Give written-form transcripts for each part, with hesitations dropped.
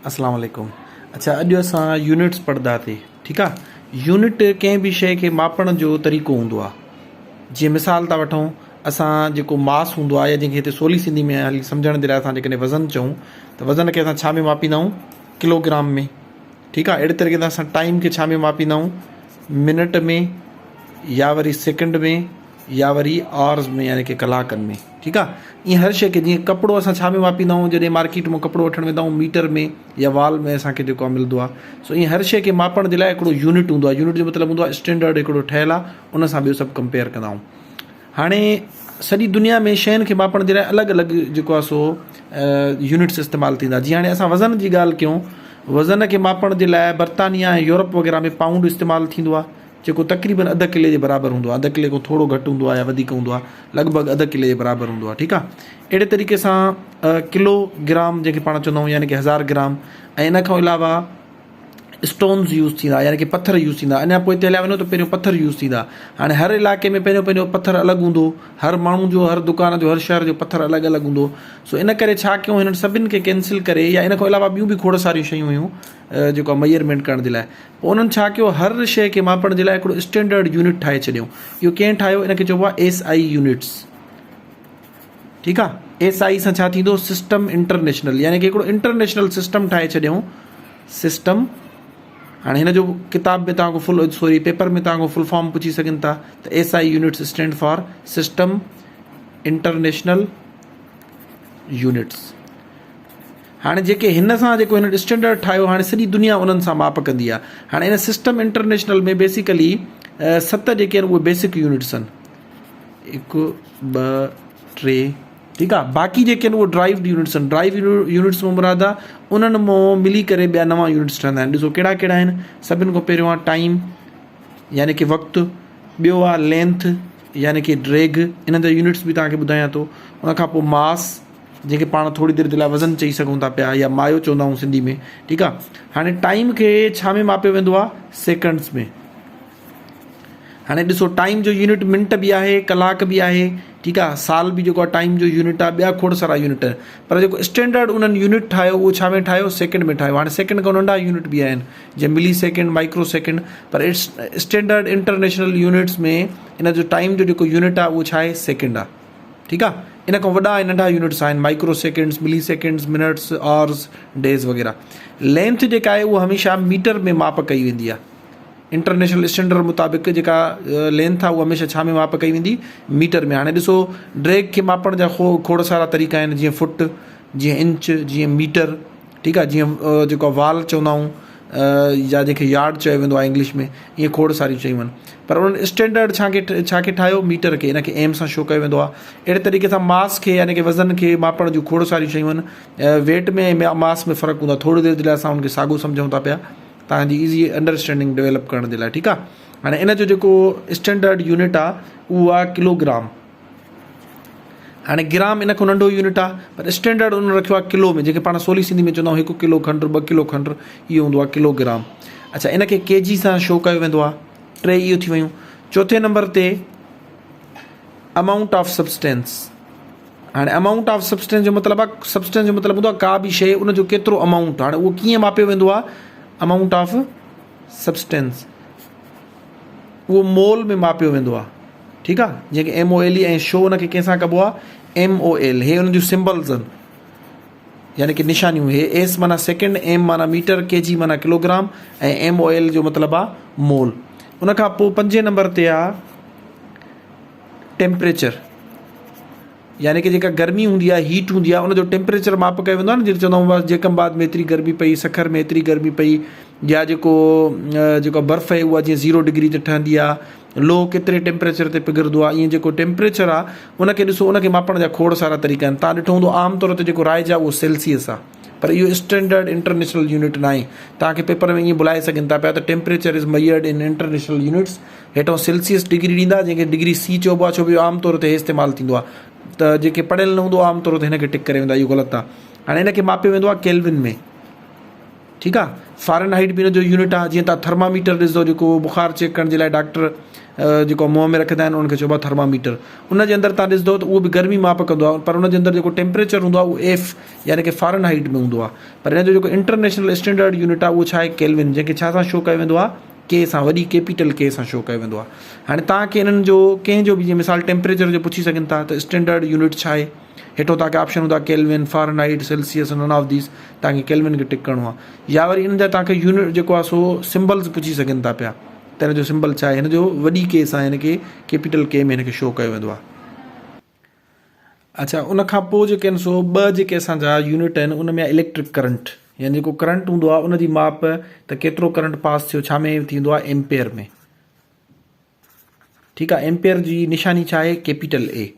अस्सलाम वालेकुम। अच्छा, अॼु असां यूनिट्स पढ़ंदासीं। ठीकु आहे। यूनिट कंहिं बि शइ खे मापण जो तरीक़ो हूंदो आहे। जीअं मिसाल था वठूं, असां जेको मास हूंदो आहे या जंहिंखे हिते सवली सिंधी में हली सम्झण जे लाइ असां जेकॾहिं वज़न चऊं त वज़न खे असां छा में मापींदा आहियूं? किलोग्राम में। ठीकु आहे। अहिड़े तरीक़े सां असां टाइम खे छा में मापींदा आहियूं? मिनट में, या वरी सेकेंड में, या वरी आवर्स में, यानी कि कलाकनि में। ठीकु आहे। ईअं हर शइ खे, जीअं कपिड़ो असां छा में मापींदा आहियूं? जॾहिं मार्केट मां कपिड़ो वठणु वेंदा आहियूं मीटर में या वाल में असांखे जेको आहे मिलंदो आहे। सो ईअं हर शइ खे मापण जे लाइ हिकिड़ो यूनिट हूंदो आहे। यूनिट जो मतिलबु हूंदो आहे स्टैंडर्ड हिकिड़ो ठहियलु आहे, उन सां ॿियो सभु कंपेयर कंदा आहियूं। हाणे सॼी दुनिया में शयुनि खे मापण जे लाइ अलॻि अलॻि जेको आहे सो यूनिट्स इस्तेमालु थींदा। जीअं हाणे असां वज़न जी ॻाल्हि कयूं, वज़न खे मापण जे लाइ बर्तानिया ऐं यूरोप वग़ैरह में पाउंड इस्तेमालु थींदो आहे, जेको तक़रीबन अधु किले जे बराबरि हूंदो आहे। अधु किले खां थोरो घटि हूंदो आहे या वधीक हूंदो आहे, लॻभॻि अधु किले जे बराबरि हूंदो आहे। ठीकु आहे। अहिड़े तरीक़े सां किलोग्राम जंहिंखे पाण चवंदा आहियूं, यानी कि 1000 ग्राम, ऐं इन खां अलावा स्टोन्स यूज़ थींदा, यानी कि पथर यूज़ थींदा। अञा पोइ हिते हलिया वञो त पहिरियों पथर यूज़ थींदा। हाणे हर इलाइक़े में पंहिंजो पंहिंजो पथर अलॻि हूंदो, हर माण्हू जो, हर दुकान जो, हर शहर जो पथर अलॻि अलॻि हूंदो। सो इन करे छा कयूं, हिननि सभिनि खे कैंसिल करे, या इन खां अलावा ॿियूं बि खोड़ सारियूं शयूं हुयूं जेको आहे मेजरमेंट करण जे लाइ। पोइ उन्हनि छा कयो, हर शइ खे मापण जे लाइ हिकिड़ो स्टैंडर्ड यूनिट ठाहे छॾियऊं। इहो कंहिं ठाहियो? इनखे चइबो आहे SI यूनिट्स। ठीकु आहे। SI सां छा थींदो? सिस्टम इंटरनेशनल, यानी कि हिकिड़ो इंटरनेशनल सिस्टम ठाहे छॾियऊं। सिस्टम, हाणे हिन जो किताब में तव्हांखो पेपर में तव्हांखो फुल फॉर्म पुछी सघनि था त SI units stand for system international units. हाणे जेके हिन सां जेको हिन स्टैंडर्ड ठाहियो, हाणे सॼी दुनिया उन्हनि सां माप कंदी आहे। हाणे हिन सिस्टम इंटरनेशनल में बेसिकली 7 जेके आहिनि उहे बेसिक यूनिट्स आहिनि। 1 2 3। ठीकु आहे। बाक़ी जेके आहिनि उहे ड्राइव्ड यूनिट्स आहिनि। ड्राइव यूनिट्स में मुराद आहे उन्हनि मां मिली करे ॿिया नवां यूनिट्स ठहंदा आहिनि। ॾिसो कहिड़ा कहिड़ा आहिनि। सभिनि खां पहिरियों आहे टाइम, यानी कि वक़्तु। ॿियो आहे लेंथ, यानी कि ड्रैग। इन्हनि जा यूनिट्स बि तव्हांखे ॿुधायां थो। उनखां पोइ मास, जंहिंखे पाण थोरी देरि जे लाइ वज़न चई सघूं था पिया, या मायो चवंदा आहियूं सिंधी में। ठीकु आहे। हाणे टाइम खे छा में मापियो वेंदो आहे? सेकंड्स में। हाणे ॾिसो, टाइम जो यूनिट मिंट बि आहे, कलाक बि आहे। ठीकु आहे। साल बि जेको आहे टाइम जो यूनिट आहे। ॿिया खोड़ सारा यूनिट आहिनि, पर जेको स्टैंडर्ड उन्हनि यूनिट ठाहियो उहो छा में ठाहियो? सेकेंड में ठाहियो। हाणे सेकेंड खां नंढा यूनिट बि आहिनि, जीअं मिली सेकेंड, माइक्रो सेकेंड, पर स्टैंडर्ड इंटरनेशनल यूनिट्स में इन जो टाइम जो जेको यूनिट आहे उहो छा आहे? सेकेंड आहे। ठीकु आहे। इन खां वॾा ऐं नंढा यूनिट्स आहिनि, माइक्रो सेकेंड्स, मिली सेकेंड्स, मिनट्स, आवर्स, डेज़ वग़ैरह। लेंथ जेका आहे उहा हमेशह मीटर में माप कई वेंदी आहे। इंटरनेशनल स्टैंडर्ड मुताबिक़ जेका लेंथ आहे उहा हमेशह छा में माप कई वेंदी? मीटर में। हाणे ॾिसो, ड्रैग खे मापण जा खोड़ सारा तरीक़ा आहिनि, जीअं फुट, जीअं इंच, जीअं मीटर। ठीकु आहे। जीअं जेको वाल चवंदा आहियूं, या जंहिंखे यार्ड चयो वेंदो आहे इंग्लिश में, ईअं खोड़ सारियूं शयूं आहिनि। पर उन्हनि स्टैंडर्ड छा खे ठाहियो? मीटर खे। इनखे एम सां शो कयो वेंदो आहे। अहिड़े तरीक़े सां मास खे, यानी कि वज़न खे मापण जूं खोड़ सारियूं शयूं आहिनि। वेट में ऐं मास में फ़र्क़ु हूंदो आहे। थोरी देरि जे लाइ असां उनखे साॻियो सम्झूं था पिया, तव्हांजी ईज़ी अंडरस्टैंडिंग डेवलप करण जे लाइ। ठीकु आहे। हाणे इन जो जेको स्टैंडर्ड यूनिट आहे उहो आहे किलोग्राम। हाणे ग्राम इन खां नंढो यूनिट आहे, पर स्टैंडर्ड उन रखियो आहे किलो में, जेके पाण सवली सिंधी में चवंदा आहियूं 1 किलो खंडु, 2 किलो खंडु, इहो हूंदो आहे किलोग्राम। अच्छा, इनखे केजी सां शो कयो वेंदो आहे। 3 इहो थी वियूं। चौथे नंबर ते अमाउंट ऑफ सब्सटेंस। हाणे अमाउंट ऑफ सब्सटेंस जो मतिलबु आहे, सब्सटेंस जो मतिलबु हूंदो आहे का बि शइ, उनजो केतिरो अमाउंट। हाणे उहो कीअं मापियो वेंदो आहे? अमाउंट ऑफ सब्सटेंस उहो मोल में मापियो वेंदो आहे। ठीकु आहे। जेके MOL ऐं शो उनखे कंहिंसां कबो आहे? MOL। हे उन्हनि जूं सिम्बल्स आहिनि, यानी कि निशानियूं। हे S माना सेकेंड, M माना मीटर, KG माना किलोग्राम, ऐं MOL जो मतिलबु आहे मोल। उनखां पोइ 5 नंबर ते आहे टेम्परेचर, यानी कि जेका गर्मी हूंदी आहे, हीट हूंदी आहे, उनजो टेम्परेचर माप कयो वेंदो आहे न। जीअं चवंदा आहियूं जेकमबाद में एतिरी गर्मी पई, सखर में एतिरी गर्मी पई, या जेको बर्फ़ आहे उहा जीअं 0 डिग्री ते ठहंदी आहे, लोह केतिरे टेम्परेचर ते पिघरंदो आहे। ईअं जेको टेम्परेचर आहे उनखे ॾिसो, उनखे मापण जा खोड़ सारा तरीक़ा आहिनि। तव्हां ॾिठो हूंदो आमतौर ते जेको राइज आहे उहो सेल्सियस आहे, पर इहो स्टैंडर्ड इंटरनेशनल यूनिट न आहे। तव्हांखे पेपर में ईअं बुलाए सघनि था पिया त temperature is measured in international units. हेठां सेल्सियस डिग्री ॾींदा, जंहिंखे डिग्री C चइबो आहे, छो बि आमतौर ते इस्तेमालु थींदो आहे। त जेके पढ़ियल न हूंदो आमतौर ते हिनखे टिक करे वेंदा, इहो ग़लति आहे। हाणे हिनखे मापियो वेंदो आहे केल्विन में। ठीकु आहे। फ़ारेनहाइट बि हिन जो यूनिट आहे। जीअं तव्हां थर्मामीटर ॾिसंदो जेको बुख़ार चेक करण जे लाइ डॉक्टर जेको मुंहं में रखंदा आहिनि उनखे चइबो आहे थर्मामीटर। उनजे अंदरि तव्हां ॾिसंदो त उहो बि गर्मी माप कंदो आहे, पर उनजे अंदरि जेको टेम्परेचर हूंदो आहे उहो एफ यानी कि फ़ारेनहाइट में हूंदो आहे। पर हिन जो जेको इंटरनेशनल स्टैंडर्ड यूनिट आहे उहो छा आहे केल्विन, जंहिंखे छा सां शो कयो वेंदो आहे के सां, वॾी कैपिटल के सां शो कयो वेंदो आहे। हाणे तव्हांखे हिननि जो कंहिंजो बि जीअं मिसाल टेम्परेचर जो पुछी सघनि था त स्टैंडर्ड यूनिट छा आहे, हेठो तव्हांखे ऑप्शन हूंदा केल्विन, फ़ारेनहाइट, सेल्सियस, नन ऑफ दीस, तव्हांखे केल्विन खे टिक करिणो आहे। या वरी हिन जा तव्हांखे यूनिट जेको आहे सो सिम्बल्स पुछी सघनि था पिया त हिन जो सिम्बल छा आहे। हिन जो वॾी के सां हिन खे कैपिटल के में हिन खे शो कयो वेंदो आहे। अच्छा, उन खां पोइ जेके आहिनि सो ॿ जेके असांजा यूनिट आहिनि उन में इलेक्ट्रिक करंट, यानी जेको करंट हूंदो आहे उनजी माप त केतिरो करंट पास थियो छा में थींदो आहे एम्पेयर में। ठीकु आहे, एम्पेयर जी निशानी छा आहे कैपिटल ए।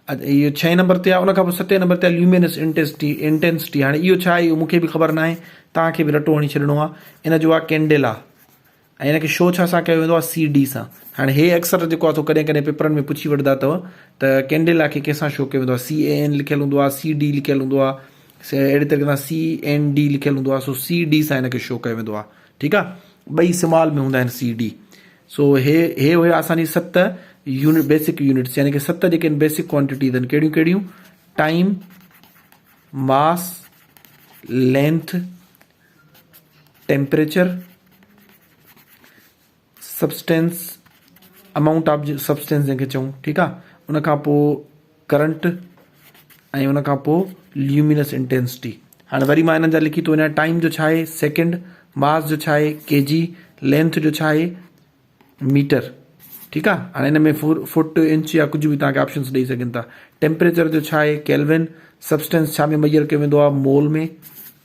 इहो 6 नंबर ते आहे। उनखां पोइ 7 नंबर ते आहे ल्यूमिनस इंटेंसिटी। हाणे इहो छा आहे इहो मूंखे बि ख़बर न आहे, तव्हांखे बि रटो हणी छॾिणो आहे। इन जो आहे कैंडेला ऐं हिनखे शो छा सां कयो वेंदो आहे सी डी सां। हाणे हे अक्सर जेको आहे सो कॾहिं कॾहिं पेपरनि में पुछी वठंदा अथव त कैंडेला खे कंहिंसां शो कयो वेंदो आहे, CAN लिखियलु हूंदो आहे, CD लिखियलु हूंदो आहे, अहिड़ी तरीक़े सां CND लिखियलु हूंदो आहे, सो CD सां हिनखे शो कयो वेंदो आहे। ठीकु आहे, ॿई स्मॉल में हूंदा आहिनि CD। सो हे हुया असांजी 7 यूनिट बेसिक यूनिट्स, यानी कि 7 जेके आहिनि बेसिक क्वांटिटीज़ आहिनि। कहिड़ियूं कहिड़ियूं? Time, mass, length, temperature, substance, amount of substance जंहिंखे चऊं। ठीकु आहे, उन खां पोइ करंट ऐं उन खां पोइ ल्यूमिनस इंटेंसिटी। हाणे वरी मां हिननि जा लिखी थो वञा, टाइम जो छा आहे सेकेंड, मास जो छा आहे केजी, लेंथ जो छा आहे मीटर। ठीकु आहे, हाणे हिन में फुट, इंच या कुझु बि तव्हांखे ऑप्शन्स ॾेई सघनि था। टेम्परेचर जो छा आहे केल्विन, सब्सटेंस छा में मेजर कयो वेंदो आहे मोल में।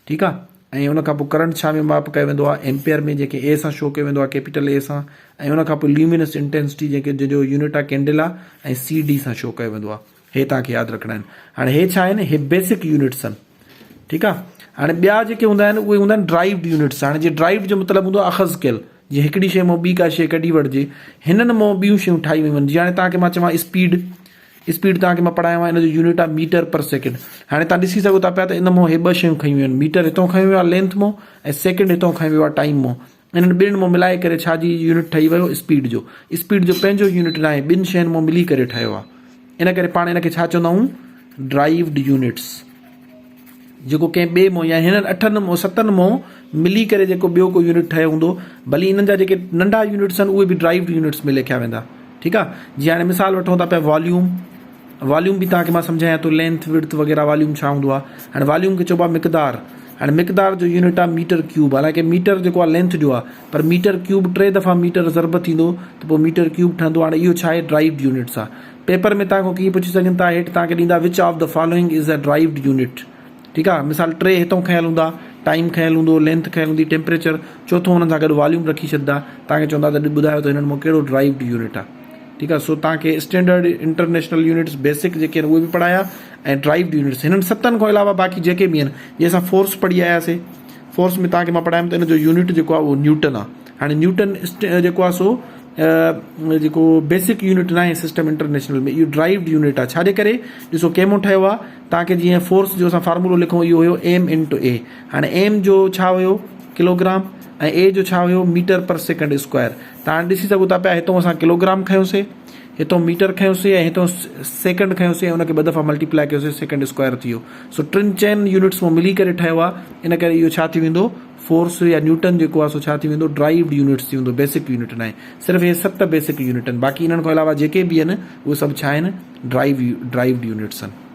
ठीकु आहे, ऐं उन खां पोइ करंट छा में माप कयो वेंदो आहे एम्पेयर में, जंहिंखे ए सां शो कयो वेंदो आहे कैपिटल ए सां। ऐं उन खां पोइ ल्यूमिनस इंटेंसिटी जंहिंजो यूनिट आहे कैंडेला ऐं CD सां शो कयो वेंदो आहे। हे तव्हांखे यादि रखणा आहिनि। हाणे हे छा आहिनि, हे बेसिक यूनिट्स आहिनि। ठीकु आहे, हाणे ॿिया जेके हूंदा आहिनि उहे हूंदा आहिनि ड्राइव्ड यूनिट्स। हाणे जीअं ड्राइव्ड जो मतिलबु हूंदो आहे अख़ज़ कयल, जीअं हिकिड़ी शइ मां ॿी का शइ कढी वठिजे, हिननि मां ॿियूं शयूं ठाही वेयूं आहिनि। जीअं हाणे तव्हांखे मां चवां स्पीड तव्हांखे मां पढ़ायो आहे, हिन जो यूनिट आहे मीटर पर सेकेंड। हाणे तव्हां ॾिसी सघो था पिया त इन मां हे 2 शयूं खयूं आहिनि, मीटर हितां खयो वियो आहे लेंथ मां ऐं सेकेंड हितां खयो वियो आहे टाइम मां। इन्हनि ॿिनि मां मिलाए करे छा जी यूनिट ठही वियो स्पीड जो। स्पीड जो पंहिंजो यूनिट न आहे, ॿिनि शयुनि मां मिली करे ठहियो आहे। इन करे पाण हिनखे छा चवंदा आहियूं ड्राइव्ड यूनिट्स। जेको कंहिं ॿिए मां या हिननि 8 मां 7 मां मिली करे जेको ॿियो को यूनिट ठहियो हूंदो, भली इन्हनि जा जेके नंढा यूनिट्स आहिनि उहे बि ड्राइव्ड यूनिट्स में लिखिया वेंदा। ठीकु आहे, जीअं हाणे मिसाल वठूं था पिया वॉल्यूम बि तव्हांखे मां सम्झायां थो, लेंथ विड्थ वग़ैरह वॉल्यूम छा हूंदो आहे। हाणे वॉल्यूम खे चइबो आहे मिक़दार। हाणे मिक़दार जो यूनिट आहे मीटर क्यूब। हालांकि मीटर जेको आहे लेंथ जो आहे, पर मीटर क्यूब 3 दफ़ा मीटर ज़रब थींदो त पोइ मीटर क्यूब ठहंदो। हाणे इहो छा आहे ड्राइव्ड यूनिट्स आहे। पेपर में तव्हांखां कीअं पुछी सघनि था, हेठि तव्हांखे ॾींदा which of the following is a derived unit. ठीकु आहे, मिसाल 3 हितां खयल हूंदा, टाइम खयल हूंदो, लेंथ खयल हूंदी, टेम्परेचर, चौथों हुननि सां गॾु वॉल्यूम रखी छॾंदा। तव्हांखे चवंदा त ॿुधायो त हिननि मां कहिड़ो ड्राइव्ड यूनिट आहे। ठीकु आहे, सो तव्हांखे स्टैंडर्ड इंटरनेशनल यूनिट्स बेसिक जेके आहिनि उहे बि पढ़ाया ऐं ड्राइव्ड यूनिट्स हिननि 7 खां अलावा बाक़ी जेके बि आहिनि। जीअं असां फोर्स पढ़ी आयासीं, फोर्स में तव्हांखे मां पढ़ायमि त हिन जो यूनिट जेको आहे उहो न्यूटन आहे। हाणे न्यूटन जेको आहे सो जेको बेसिक यूनिट न आहे सिस्टम इंटरनेशनल में, इहो ड्राइव्ड यूनिट आहे। छाजे करे ॾिसो कंहिं मां ठहियो आहे, तव्हांखे जीअं फोर्स जो असां फार्मूलो लिखूं इहो हुयो M/A। हाणे M जो छा हुयो किलोग्राम ऐं A जो छा हुयो मीटर पर सेकेंड स्क्वायर। तव्हां ॾिसी सघो था पिया, हितां असां किलोग्राम खयोंसीं, हितां मीटर खयोंसीं ऐं हितां सेकेंड खयोंसीं ऐं हुनखे 2 दफ़ा मल्टीप्लाई कयोसीं, सेकेंड स्क्वायर थी वियो। सो 3 यूनिट्स मां मिली करे ठहियो आहे। इन करे इहो छा थी वेंदो फोर्स या न्यूटन जेको आहे सो छा थी वेंदो ड्राइव्ड यूनिट्स थी वेंदो, बेसिक यूनिट न आहे। सिर्फ़ु हे 7 बेसिक यूनिट आहिनि, बाक़ी इन्हनि खां अलावा जेके बि आहिनि उहे सभु छा आहिनि ड्राइव्ड यूनिट्स आहिनि।